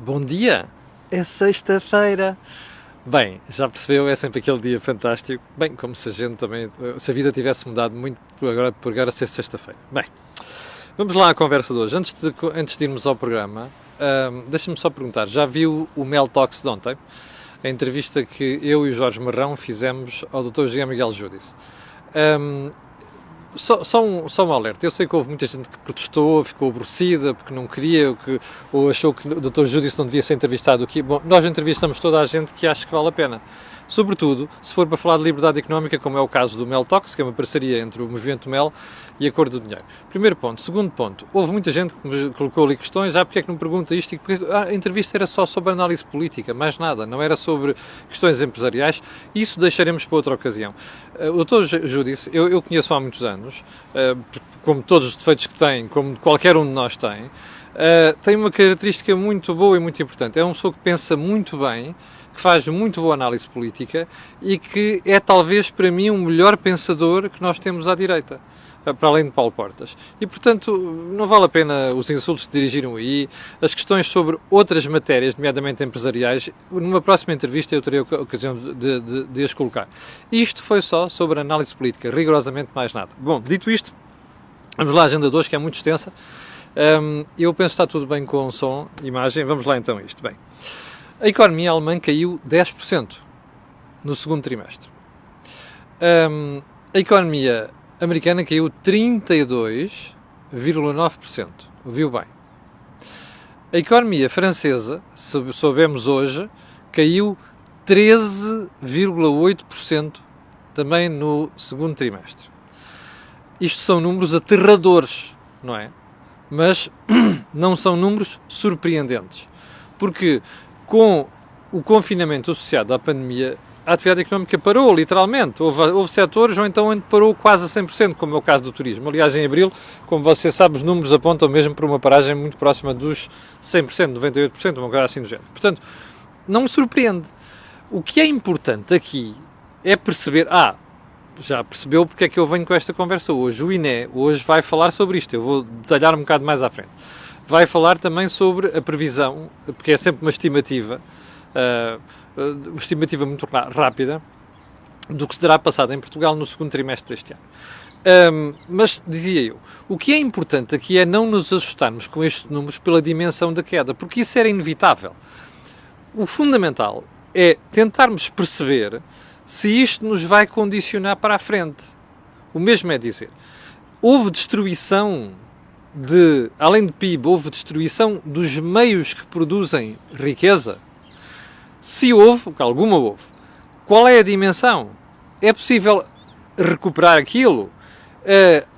Bom dia! É sexta-feira! Bem, já percebeu, é sempre aquele dia fantástico. Bem, como se a gente também, se a vida tivesse mudado muito por agora ser sexta-feira. Bem, vamos lá à conversa de hoje. Antes de irmos ao programa, deixa-me só perguntar, já viu o Mel Talks de ontem? A entrevista que eu e o Jorge Marrão fizemos ao Dr. José Miguel Júdice. Só um alerta. Eu sei que houve muita gente que protestou, ficou aborrecida porque não queria, ou achou que o Dr. Júdice não devia ser entrevistado aqui. Bom, nós entrevistamos toda a gente que acha que vale a pena. Sobretudo, se for para falar de liberdade económica, como é o caso do Mel Talks, que é uma parceria entre o Movimento Mel e a Cor do Dinheiro. Primeiro ponto. Segundo ponto, houve muita gente que me colocou ali questões, porque é que não pergunta isto? Porque a entrevista era só sobre análise política, mais nada, não era sobre questões empresariais. Isso deixaremos para outra ocasião. O Dr. Júdice, eu conheço há muitos anos, como todos os defeitos que tem, como qualquer um de nós tem uma característica muito boa e muito importante. É uma pessoa que pensa muito bem, que faz muito boa análise política e que é talvez para mim o melhor pensador que nós temos à direita, para além de Paulo Portas. E portanto não vale a pena os insultos que dirigiram aí, as questões sobre outras matérias, nomeadamente empresariais, numa próxima entrevista eu terei a ocasião de as colocar. Isto foi só sobre análise política, rigorosamente mais nada. Bom, dito isto, vamos lá à agenda de hoje, que é muito extensa. Eu penso que está tudo bem com som, imagem, vamos lá então a isto. Bem, a economia alemã caiu 10% no segundo trimestre. A economia americana caiu 32,9%. Ouviu bem. A economia francesa, soubemos hoje, caiu 13,8% também no segundo trimestre. Isto são números aterradores, não é? Mas não são números surpreendentes. Porque com o confinamento associado à pandemia, a atividade económica parou, literalmente. Houve setores onde parou quase a 100%, como é o caso do turismo. Aliás, em abril, como você sabe, os números apontam mesmo para uma paragem muito próxima dos 100%, 98%, uma coisa assim do género. Portanto, não me surpreende. O que é importante aqui é perceber... já percebeu porque é que eu venho com esta conversa hoje. O INE hoje vai falar sobre isto. Eu vou detalhar um bocado mais à frente. Vai falar também sobre a previsão, porque é sempre uma estimativa muito rápida, do que se terá passado em Portugal no segundo trimestre deste ano. Mas, dizia eu, o que é importante aqui é não nos assustarmos com estes números pela dimensão da queda, porque isso era inevitável. O fundamental é tentarmos perceber se isto nos vai condicionar para a frente. O mesmo é dizer, houve destruição além de PIB, houve destruição dos meios que produzem riqueza? Se houve, porque alguma houve, qual é a dimensão? É possível recuperar aquilo?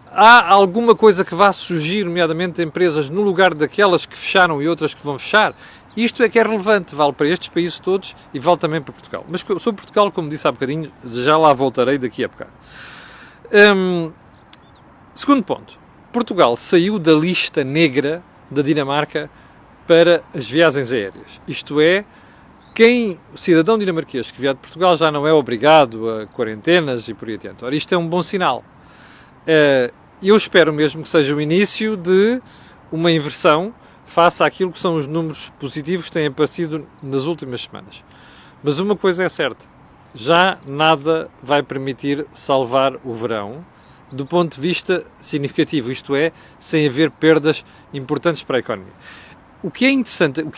Há alguma coisa que vá surgir, nomeadamente de empresas, no lugar daquelas que fecharam e outras que vão fechar? Isto é que é relevante, vale para estes países todos e vale também para Portugal. Mas sobre Portugal, como disse há bocadinho, já lá voltarei daqui a bocado. Segundo ponto, Portugal saiu da lista negra da Dinamarca para as viagens aéreas. Isto é, o cidadão dinamarquês que vier de Portugal já não é obrigado a quarentenas e por aí adiante. Ora, isto é um bom sinal. Eu espero mesmo que seja o início de uma inversão face àquilo que são os números positivos que têm aparecido nas últimas semanas. Mas uma coisa é certa, já nada vai permitir salvar o verão do ponto de vista significativo, isto é, sem haver perdas importantes para a economia. O que é interessante, o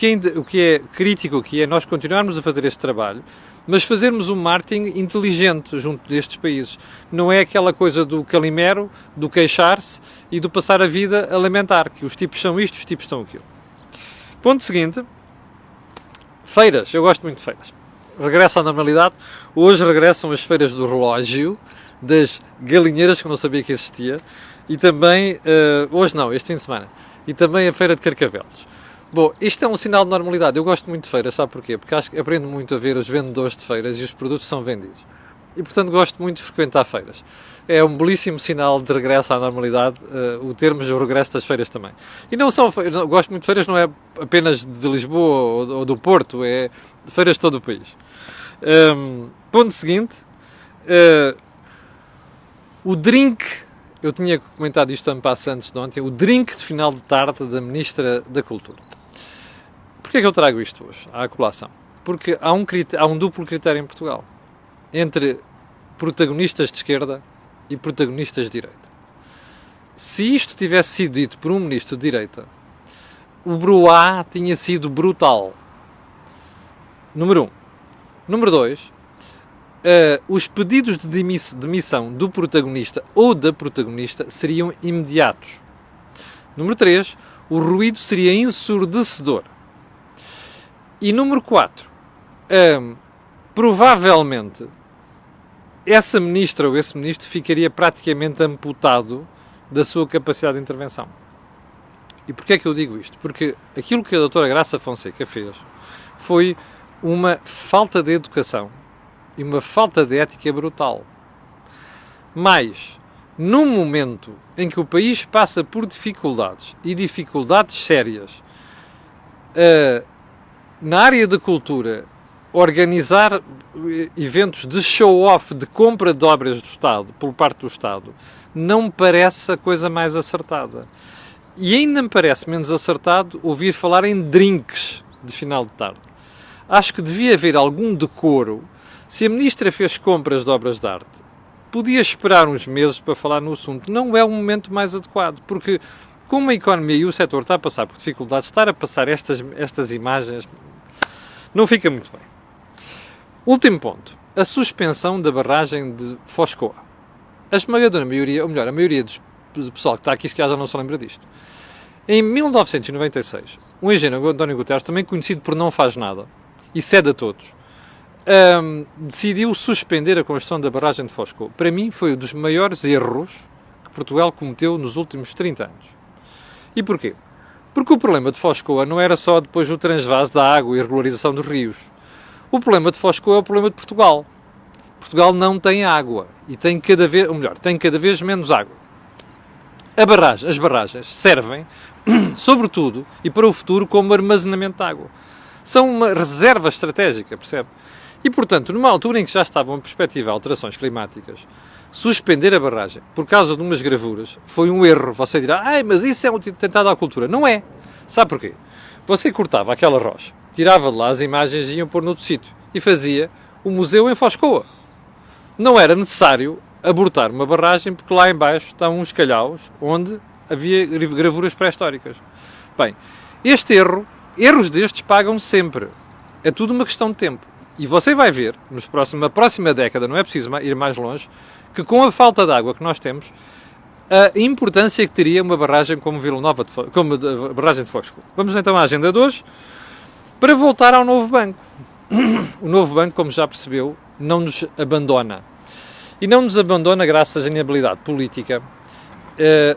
que é crítico aqui é nós continuarmos a fazer este trabalho, mas fazermos um marketing inteligente junto destes países. Não é aquela coisa do calimero, do queixar-se e do passar a vida a lamentar, que os tipos são isto, os tipos são aquilo. Ponto seguinte, feiras. Eu gosto muito de feiras. Regressa à normalidade. Hoje regressam as feiras do relógio, das galinheiras, que eu não sabia que existia, e também, hoje não, este fim de semana, e também a feira de Carcavelos. Bom, isto é um sinal de normalidade. Eu gosto muito de feiras, sabe porquê? Porque acho que aprendo muito a ver os vendedores de feiras e os produtos são vendidos. E, portanto, gosto muito de frequentar feiras. É um belíssimo sinal de regresso à normalidade, o termos o regresso das feiras também. E não são gosto muito de feiras, não é apenas de Lisboa ou do Porto, é de feiras de todo o país. Ponto seguinte, o drink, eu tinha comentado isto antes de ontem, o drink de final de tarde da Ministra da Cultura. porquê é que eu trago isto hoje à colação? Porque há um duplo critério em Portugal entre protagonistas de esquerda e protagonistas de direita. Se isto tivesse sido dito por um ministro de direita, o bruá tinha sido brutal. Número 1. Número 2. Os pedidos de demissão do protagonista ou da protagonista seriam imediatos. Número 3. O ruído seria ensurdecedor. E número 4. Provavelmente essa ministra ou esse ministro ficaria praticamente amputado da sua capacidade de intervenção. E porquê é que eu digo isto? Porque aquilo que a doutora Graça Fonseca fez foi uma falta de educação e uma falta de ética brutal. Mas, num momento em que o país passa por dificuldades, e dificuldades sérias, na área da cultura, organizar eventos de show-off, de compra de obras do Estado, por parte do Estado, não me parece a coisa mais acertada. E ainda me parece menos acertado ouvir falar em drinks de final de tarde. Acho que devia haver algum decoro. Se a ministra fez compras de obras de arte, podia esperar uns meses para falar no assunto. Não é o momento mais adequado, porque como a economia e o setor está a passar por dificuldades, estar a passar estas imagens não fica muito bem. Último ponto. A suspensão da barragem de Foscoa. A esmagadora maioria, ou melhor, a maioria do pessoal que está aqui, se calhar já não se lembra disto. Em 1996, o engenheiro António Guterres, também conhecido por não faz nada, e cede a todos, decidiu suspender a construção da barragem de Foscoa. Para mim, foi um dos maiores erros que Portugal cometeu nos últimos 30 anos. E porquê? Porque o problema de Foscoa não era só depois do transvase da água e a regularização dos rios. O problema de Foscoa é o problema de Portugal. Portugal não tem água e tem cada vez menos água. As barragens servem, sobretudo, e para o futuro, como armazenamento de água. São uma reserva estratégica, percebe? E, portanto, numa altura em que já estavam a perspectivar alterações climáticas, suspender a barragem por causa de umas gravuras foi um erro. Você dirá, mas isso é um tentado à cultura. Não é. Sabe porquê? Você cortava aquela rocha, tirava de lá as imagens e iam pôr noutro sítio e fazia o museu em Foscoa. Não era necessário abortar uma barragem porque lá em baixo estão uns calhaus onde havia gravuras pré-históricas. Bem, erros destes pagam sempre. É tudo uma questão de tempo. E você vai ver, na próxima década, não é preciso ir mais longe, que com a falta de água que nós temos, a importância que teria uma barragem como a barragem de Foscoa. Vamos então à agenda de hoje, para voltar ao novo banco. O novo banco, como já percebeu, não nos abandona. E não nos abandona graças à inabilidade política,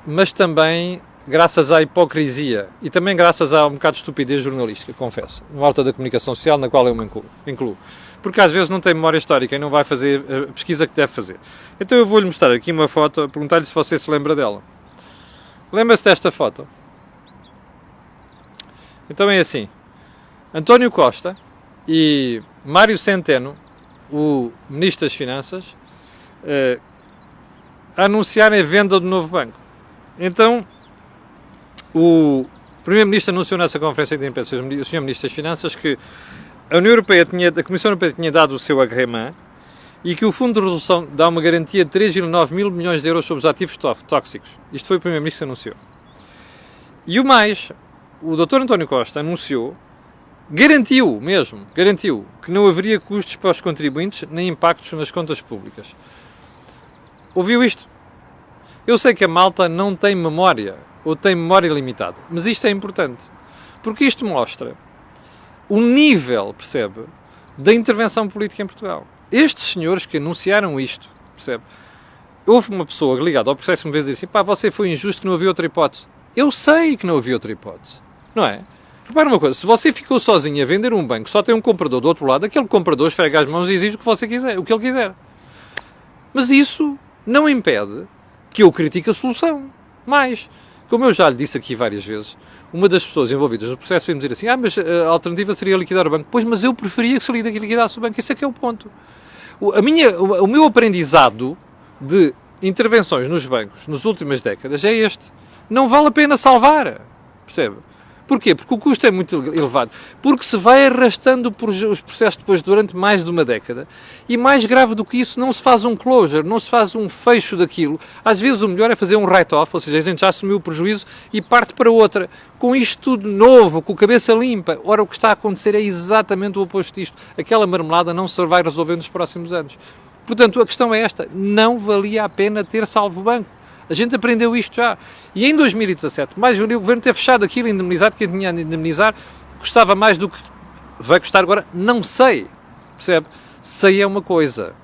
mas também graças à hipocrisia e também graças a um bocado de estupidez jornalística, confesso, no alta da comunicação social, na qual eu me incluo. Porque às vezes não tem memória histórica e não vai fazer a pesquisa que deve fazer. Então eu vou-lhe mostrar aqui uma foto, perguntar-lhe se você se lembra dela. Lembra-se desta foto? Então é assim, António Costa e Mário Centeno, o Ministro das Finanças, a anunciarem a venda do novo banco. Então, o Primeiro-Ministro anunciou nessa conferência de imprensa, o Sr. Ministro das Finanças, que a Comissão Europeia tinha dado o seu agrément e que o Fundo de Resolução dá uma garantia de 3,9 mil milhões de euros sobre os ativos tóxicos. Isto foi o Primeiro-Ministro que anunciou. E o mais, o Dr. António Costa garantiu que não haveria custos para os contribuintes nem impactos nas contas públicas. Ouviu isto? Eu sei que a malta não tem memória, ou tem memória limitada, mas isto é importante, porque isto mostra o nível, percebe, da intervenção política em Portugal. Estes senhores que anunciaram isto, percebe, houve uma pessoa ligada ao processo uma vez e disse assim, você foi injusto que não havia outra hipótese. Eu sei que não havia outra hipótese, não é? Repara uma coisa, se você ficou sozinho a vender um banco, só tem um comprador do outro lado, aquele comprador esfrega as mãos e exige o que você quiser, o que ele quiser. Mas isso não impede que eu critique a solução. Mas, como eu já lhe disse aqui várias vezes, uma das pessoas envolvidas no processo veio-me dizer assim, mas a alternativa seria liquidar o banco. Pois, mas eu preferia que se liquidasse o banco. Esse é que é o ponto. O meu aprendizado de intervenções nos bancos nas últimas décadas é este. Não vale a pena salvar. Percebe? Porquê? Porque o custo é muito elevado. Porque se vai arrastando os processos depois durante mais de uma década. E mais grave do que isso, não se faz um closure, não se faz um fecho daquilo. Às vezes o melhor é fazer um write-off, ou seja, a gente já assumiu o prejuízo e parte para outra. Com isto tudo novo, com a cabeça limpa. Ora, o que está a acontecer é exatamente o oposto disto. Aquela marmelada não se vai resolver nos próximos anos. Portanto, a questão é esta. Não valia a pena ter salvo o banco. A gente aprendeu isto já. E em 2017, mais o governo ter fechado aquilo, indemnizado, que tinha de indemnizar, custava mais do que vai custar agora, não sei. Percebe? Sei é uma coisa.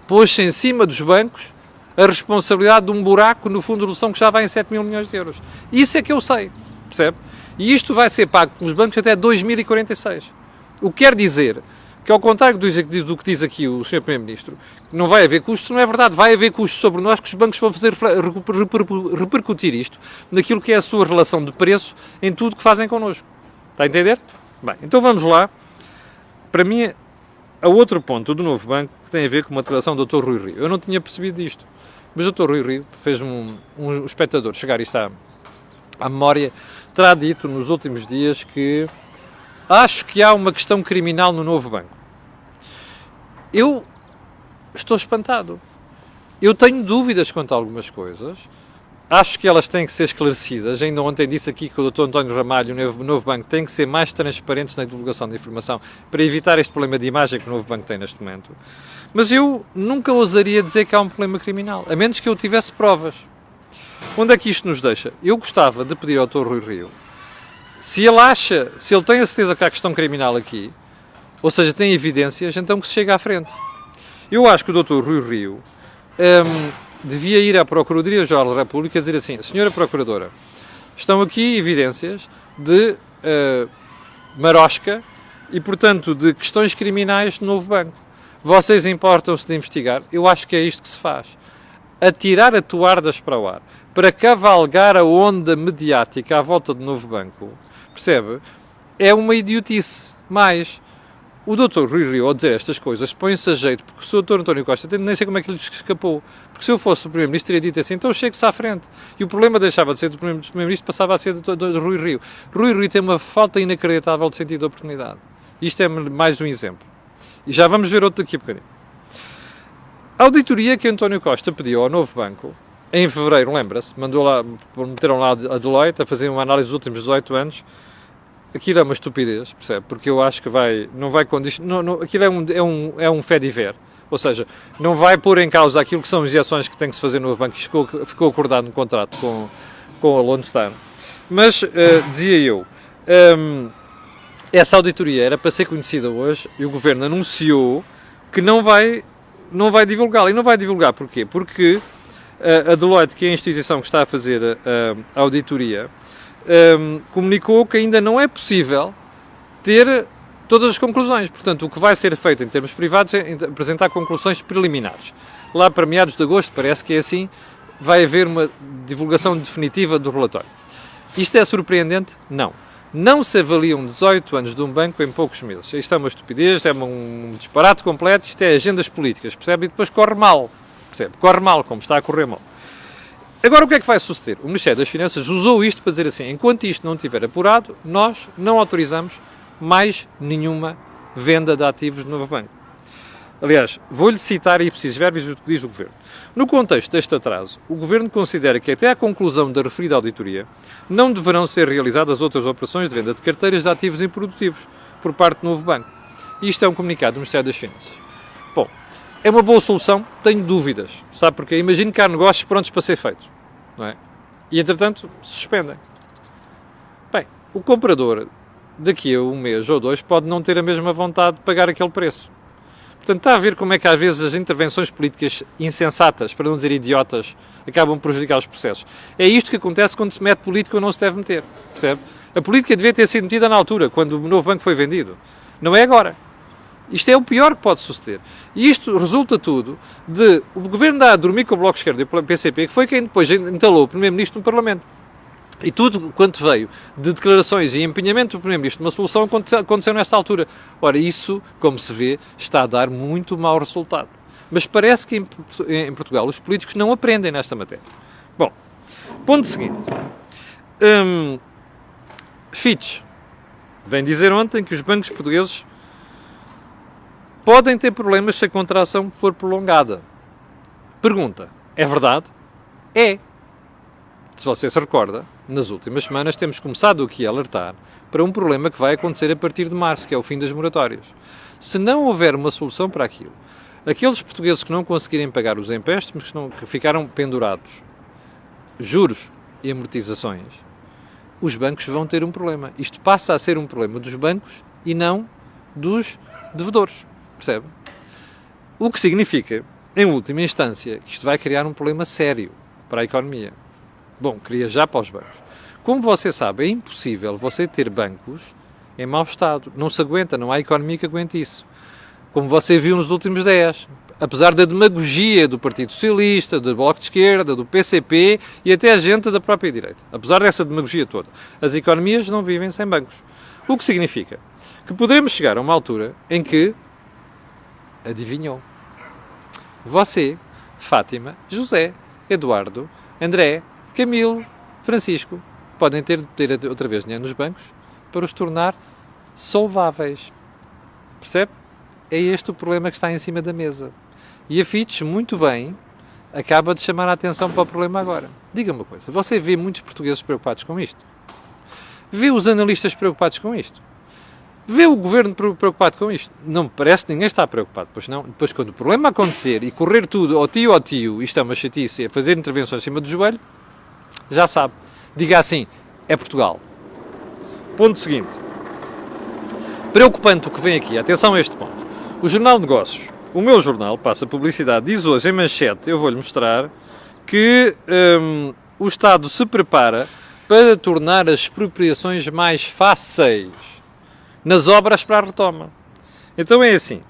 Pôs-se em cima dos bancos a responsabilidade de um buraco no fundo de solução que já vai em 7 mil milhões de euros. Isso é que eu sei. Percebe? E isto vai ser pago pelos bancos até 2046. O que quer dizer que, ao contrário do que diz aqui o Sr. Primeiro-Ministro, não vai haver custos, não é verdade. Vai haver custos sobre nós, que os bancos vão fazer repercutir isto naquilo que é a sua relação de preço em tudo que fazem connosco. Está a entender? Bem, então vamos lá. Para mim, há outro ponto do novo banco que tem a ver com uma declaração do Dr. Rui Rio. Eu não tinha percebido isto, mas o Dr. Rui Rio fez-me um espectador chegar isto à memória, terá dito nos últimos dias que acho que há uma questão criminal no novo banco. Eu estou espantado. Eu tenho dúvidas quanto a algumas coisas. Acho que elas têm que ser esclarecidas. Ainda ontem disse aqui que o Dr. António Ramalho, o novo banco, tem que ser mais transparentes na divulgação da informação para evitar este problema de imagem que o novo banco tem neste momento. Mas eu nunca ousaria dizer que há um problema criminal, a menos que eu tivesse provas. Onde é que isto nos deixa? Eu gostava de pedir ao Dr. Rui Rio, se ele tem a certeza que há questão criminal aqui, ou seja, tem evidências, então que se chegue à frente. Eu acho que o Dr. Rui Rio devia ir à Procuradoria-Geral da República e dizer assim: Senhora Procuradora, estão aqui evidências de marosca e, portanto, de questões criminais no novo banco. Vocês importam-se de investigar? Eu acho que é isto que se faz. Atirar a toardas para o ar, para cavalgar a onda mediática à volta do novo banco, percebe? É uma idiotice. Mas o Dr. Rui Rio, ao dizer estas coisas, põe-se a jeito, porque o Dr. António Costa, nem sei como é que lhe escapou, porque se eu fosse o Primeiro-Ministro, teria dito assim: então chegue-se à frente. E o problema deixava de ser do Primeiro-Ministro, passava a ser do Rui Rio. Rui Rio tem uma falta inacreditável de sentido de oportunidade. Isto é mais um exemplo. E já vamos ver outro daqui a bocadinho. A auditoria que António Costa pediu ao novo banco, em fevereiro, lembra-se, meteram lá a Deloitte a fazer uma análise dos últimos 18 anos. Aquilo é uma estupidez, percebe? Porque eu acho que não vai condicionar. Aquilo é um fait divers. Ou seja, não vai pôr em causa aquilo que são as injeções que tem que se fazer no novo banco. Isto ficou acordado no contrato com a Lone Star. Mas, dizia eu, essa auditoria era para ser conhecida hoje e o Governo anunciou que não vai divulgá-la. E não vai divulgar porquê? Porque a Deloitte, que é a instituição que está a fazer a auditoria, comunicou que ainda não é possível ter todas as conclusões. Portanto, o que vai ser feito em termos privados é apresentar conclusões preliminares. Lá para meados de agosto, parece que é assim, vai haver uma divulgação definitiva do relatório. Isto é surpreendente? Não. Não se avaliam 18 anos de um banco em poucos meses. Isto é uma estupidez, é um disparate completo, isto é agendas políticas, percebe? E depois corre mal, percebe? Corre mal, como está a correr mal. Agora, o que é que vai suceder? O Ministério das Finanças usou isto para dizer assim: enquanto isto não estiver apurado, nós não autorizamos mais nenhuma venda de ativos do novo banco. Aliás, vou-lhe citar ipsis verbis o que diz o Governo. No contexto deste atraso, o Governo considera que até à conclusão da referida auditoria não deverão ser realizadas outras operações de venda de carteiras de ativos improdutivos por parte do novo banco. Isto é um comunicado do Ministério das Finanças. Bom, é uma boa solução? Tenho dúvidas. Sabe porquê? Imagino que há negócios prontos para ser feitos, não é? E, entretanto, se suspendem. Bem, o comprador, daqui a um mês ou dois, pode não ter a mesma vontade de pagar aquele preço. Portanto, está a ver como é que às vezes as intervenções políticas insensatas, para não dizer idiotas, acabam por prejudicar os processos. É isto que acontece quando se mete político ou não se deve meter, percebe? A política devia ter sido metida na altura, quando o novo banco foi vendido. Não é agora. Isto é o pior que pode suceder. E isto resulta tudo de o Governo dar a dormir com o Bloco de Esquerda e o PCP, que foi quem depois entalou o Primeiro-Ministro no Parlamento. E tudo quanto veio de declarações e empenhamento do Primeiro-Ministro de uma solução aconteceu nesta altura. Ora, isso, como se vê, está a dar muito mau resultado. Mas parece que em Portugal os políticos não aprendem nesta matéria. Bom, ponto seguinte. Fitch vem dizer ontem que os bancos portugueses podem ter problemas se a contração for prolongada. Pergunta, é verdade? É. Se você se recorda, nas últimas semanas temos começado aqui a alertar para um problema que vai acontecer a partir de março, que é o fim das moratórias. Se não houver uma solução para aquilo, aqueles portugueses que não conseguirem pagar os empréstimos, que ficaram pendurados, juros e amortizações, os bancos vão ter um problema. Isto passa a ser um problema dos bancos e não dos devedores. Percebe? O que significa, em última instância, que isto vai criar um problema sério para a economia. Bom, cria já para os bancos. Como você sabe, é impossível você ter bancos em mau estado. Não se aguenta, não há economia que aguente isso. Como você viu nos últimos 10. Apesar da demagogia do Partido Socialista, do Bloco de Esquerda, do PCP e até a gente da própria direita. Apesar dessa demagogia toda, as economias não vivem sem bancos. O que significa que poderemos chegar a uma altura em que, adivinhou, você, Fátima, José, Eduardo, André, Camilo, Francisco, podem ter outra vez dinheiro nos bancos para os tornar solváveis. Percebe? É este o problema que está em cima da mesa. E a Fitch, muito bem, acaba de chamar a atenção para o problema agora. Diga-me uma coisa, você vê muitos portugueses preocupados com isto? Vê os analistas preocupados com isto? Vê o governo preocupado com isto? Não me parece que ninguém está preocupado, pois não. Depois, quando o problema acontecer e correr tudo ao tio, isto é uma chatice, é fazer intervenções em cima do joelho, já sabe. Diga assim, é Portugal. Ponto seguinte. Preocupante o que vem aqui, atenção a este ponto. O Jornal de Negócios, o meu jornal, passa publicidade, diz hoje em manchete, eu vou-lhe mostrar, que o Estado se prepara para tornar as expropriações mais fáceis nas obras para a retoma. Então é assim,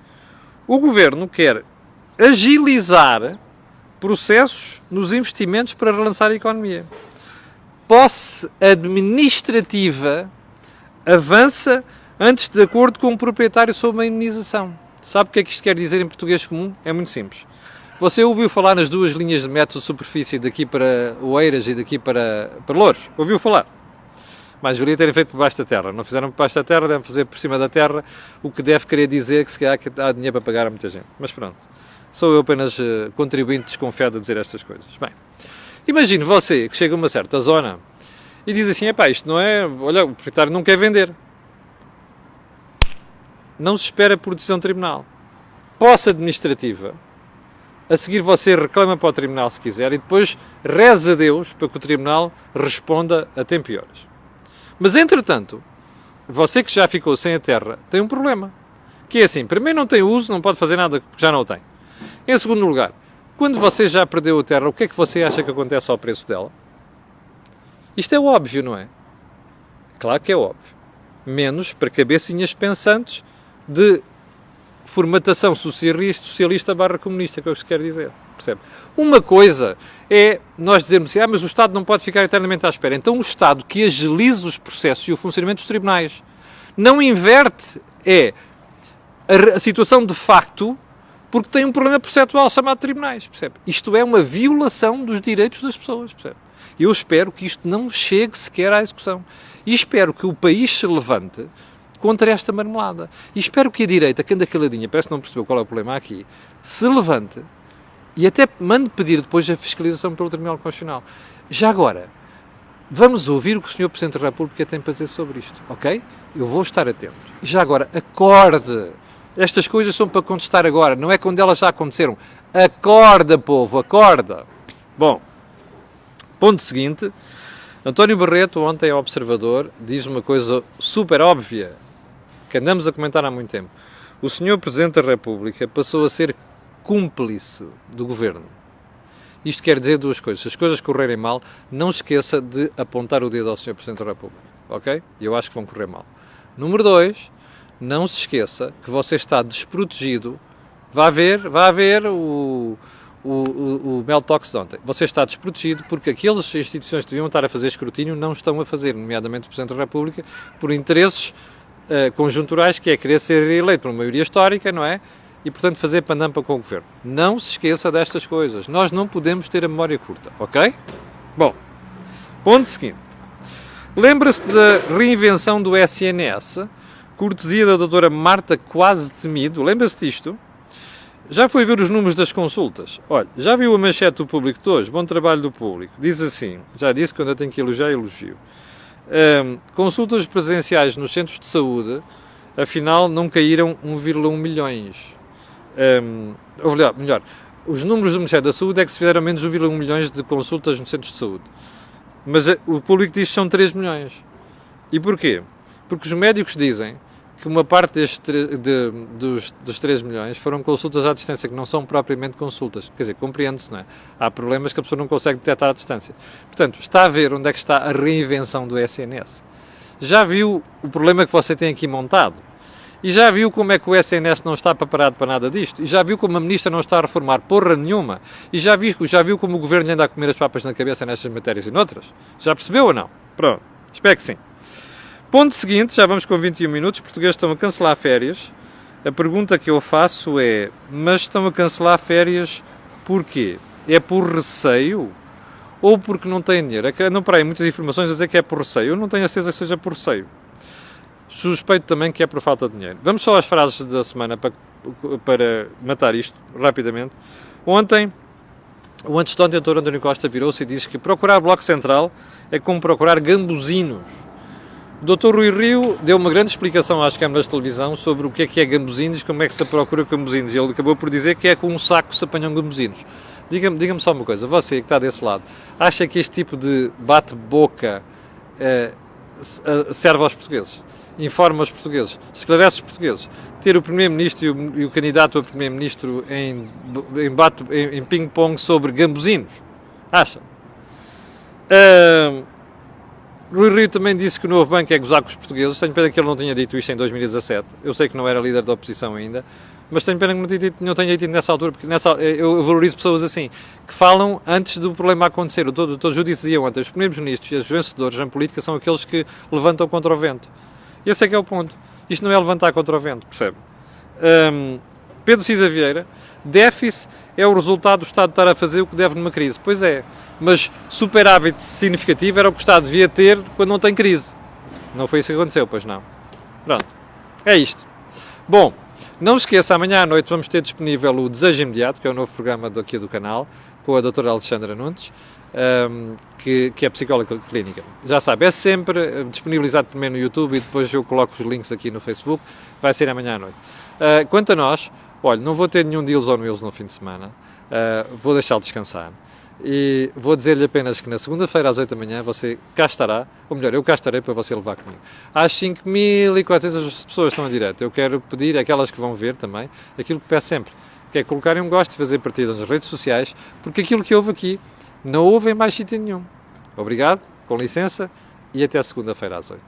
o Governo quer agilizar processos nos investimentos para relançar a economia. Posse administrativa avança antes de acordo com o proprietário sobre a indemnização. Sabe o que é que isto quer dizer em português comum? É muito simples. Você ouviu falar nas duas linhas de metro de superfície daqui para Oeiras e daqui para Louros? Ouviu falar? Mas deveria terem feito por baixo da terra. Não fizeram por baixo da terra, devem fazer por cima da terra, o que deve querer dizer que se calhar há dinheiro para pagar a muita gente. Mas pronto. Sou eu apenas contribuinte desconfiado a dizer estas coisas. Bem, imagine você que chega a uma certa zona e diz assim, epá, isto não é... Olha, o proprietário não quer vender. Não se espera por decisão de tribunal. Posse administrativa. A seguir você reclama para o tribunal se quiser e depois reza a Deus para que o tribunal responda a tempo e horas. Mas, entretanto, você que já ficou sem a terra tem um problema. Que é assim, primeiro não tem uso, não pode fazer nada porque já não o tem. Em segundo lugar, quando você já perdeu a terra, o que é que você acha que acontece ao preço dela? Isto é óbvio, não é? Claro que é óbvio. Menos para cabecinhas pensantes de formatação socialista barra comunista, que é o que se quer dizer. Percebe? Uma coisa é nós dizermos assim, mas o Estado não pode ficar eternamente à espera. Então o Estado que agiliza os processos e o funcionamento dos tribunais não inverte a situação de facto porque tem um problema processual chamado tribunais. Percebe? Isto é uma violação dos direitos das pessoas. Percebe? Eu espero que isto não chegue sequer à execução. E espero que o país se levante contra esta marmelada. E espero que a direita, que anda caladinha, parece que não percebeu qual é o problema aqui, se levante e até mande pedir depois a fiscalização pelo Tribunal Constitucional. Já agora, vamos ouvir o que o Sr. Presidente da República tem para dizer sobre isto, ok? Eu vou estar atento. E já agora, acorde. Estas coisas são para contestar agora, não é quando elas já aconteceram. Acorda, povo, acorda. Bom, ponto seguinte. António Barreto, ontem ao Observador, diz uma coisa super óbvia, que andamos a comentar há muito tempo. O Sr. Presidente da República passou a ser cúmplice do Governo. Isto quer dizer duas coisas. Se as coisas correrem mal, não esqueça de apontar o dedo ao Sr. Presidente da República. Ok? Eu acho que vão correr mal. Número 2, não se esqueça que você está desprotegido. Vá ver o Meltox de ontem. Você está desprotegido porque aquelas instituições que deviam estar a fazer escrutínio não estão a fazer, nomeadamente o Presidente da República, por interesses conjunturais, que é querer ser reeleito por uma maioria histórica, não é? E, portanto, fazer pandampa com o Governo. Não se esqueça destas coisas. Nós não podemos ter a memória curta, ok? Bom, ponto seguinte. Lembra-se da reinvenção do SNS? Cortesia da doutora Marta Quase Temido. Lembra-se disto? Já foi ver os números das consultas? Olha, já viu a manchete do Público de hoje? Bom trabalho do Público. Diz assim, já disse que quando eu tenho que elogiar, elogio. Consultas presenciais nos centros de saúde, afinal, não caíram 1,1 milhões. Ou melhor, os números do Ministério da Saúde é que se fizeram menos 1,1 milhões de consultas nos centros de saúde. Mas o Público diz que são 3 milhões. E porquê? Porque os médicos dizem que uma parte dos 3 milhões foram consultas à distância, que não são propriamente consultas. Quer dizer, compreende-se, não é? Há problemas que a pessoa não consegue detectar à distância. Portanto, está a ver onde é que está a reinvenção do SNS. Já viu o problema que você tem aqui montado? E já viu como é que o SNS não está preparado para nada disto? E já viu como a Ministra não está a reformar porra nenhuma? E já viu como o Governo lhe anda a comer as papas na cabeça nestas matérias e noutras? Já percebeu ou não? Pronto, espero que sim. Ponto seguinte, já vamos com 21 minutos, os portugueses estão a cancelar férias. A pergunta que eu faço é, mas estão a cancelar férias porquê? É por receio? Ou porque não têm dinheiro? É que andam para aí muitas informações a dizer que é por receio. Eu não tenho a certeza que seja por receio. Suspeito também que é por falta de dinheiro. Vamos só às frases da semana para matar isto rapidamente. Ontem, o antes de ontem, o Dr. António Costa virou-se e disse que procurar Bloco Central é como procurar gambuzinos. O Dr. Rui Rio deu uma grande explicação às câmaras de televisão sobre o que é gambuzinos, como é que se procura gambuzinos. E ele acabou por dizer que é com um saco se apanham gambuzinos. Diga-me só uma coisa, você que está desse lado, acha que este tipo de bate-boca serve aos portugueses? Informa os portugueses, esclarece os portugueses. Ter o Primeiro-Ministro e o candidato a Primeiro-Ministro em ping-pong sobre gambuzinos? Acha? Rui Rio também disse que o novo banco é gozar com os portugueses. Tenho pena que ele não tenha dito isto em 2017. Eu sei que não era líder da oposição ainda, mas tenho pena que não tenha dito nessa altura, porque eu valorizo pessoas assim, que falam antes do problema acontecer. O Dr. Júdice dizia ontem, os primeiros ministros e os vencedores na política são aqueles que levantam contra o vento. Esse é que é o ponto. Isto não é levantar contra o vento, percebe? Pedro Cisa Vieira, déficit é o resultado do Estado estar a fazer o que deve numa crise. Pois é, mas superávit significativo era o que o Estado devia ter quando não tem crise. Não foi isso que aconteceu, pois não. Pronto, é isto. Bom, não se esqueça, amanhã à noite vamos ter disponível o Desejo Imediato, que é o novo programa aqui do canal, com a doutora Alexandra Nunes, que é psicóloga clínica. Já sabe, é sempre disponibilizado primeiro no YouTube e depois eu coloco os links aqui no Facebook. Vai ser amanhã à noite. Quanto a nós, olha, não vou ter nenhum Deals on Wheels no fim de semana, vou deixá-lo descansar. E vou dizer-lhe apenas que na segunda-feira às 8 da manhã você cá estará, ou melhor, eu cá estarei para você levar comigo. Às 5.400 pessoas estão a direto. Eu quero pedir àquelas que vão ver também, aquilo que peço sempre, que é colocarem um gosto e fazer partidas nas redes sociais, porque aquilo que houve aqui não houve em mais sítio nenhum. Obrigado, com licença, e até segunda-feira às 8.